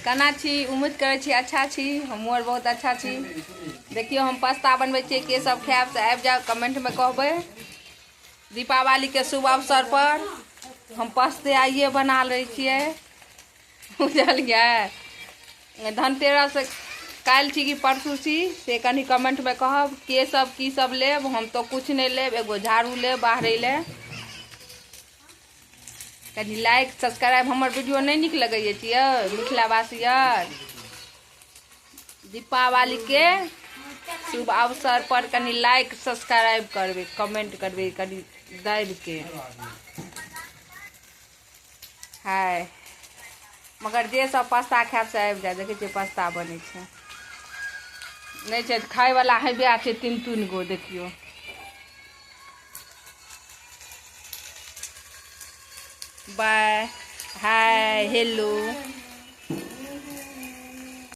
केना छी? उम्मीद करै छी अच्छा छी। हमहूँ आर बहुत अच्छा छी। देखियो हम पास्ता बनबै छियै, के सब खायब से आबि जाओ, कमेंट में कहबै। दीपावली के शुभ अवसर पर हम पास्ते आइए बना रहे छियै, बुझलियै। धनतेरस काल्हि छी कि परसू छी से कनि कमेंट में कहब। के सब की सब लेब? हम तो कुछ नहीं लेब, एगो झाड़ू लेब बाहरे ले। कनी लाइक सब्सक्राइब। हमर वीडियो नहीं निक लगैए छियै मिथिलावासी आर? दीपावली के शुभ अवसर पर कनी लाइक सब्सक्राइब करबै, कमेंट करबै कनी दाबि के। हाय मगर जे सब पास्ता खायब से आबि जाए। देखै छियै पास्ता बनै छै, नहीं छै खायवला हेबे छै 3 गो। देखियो बाय, हाय, हेलो।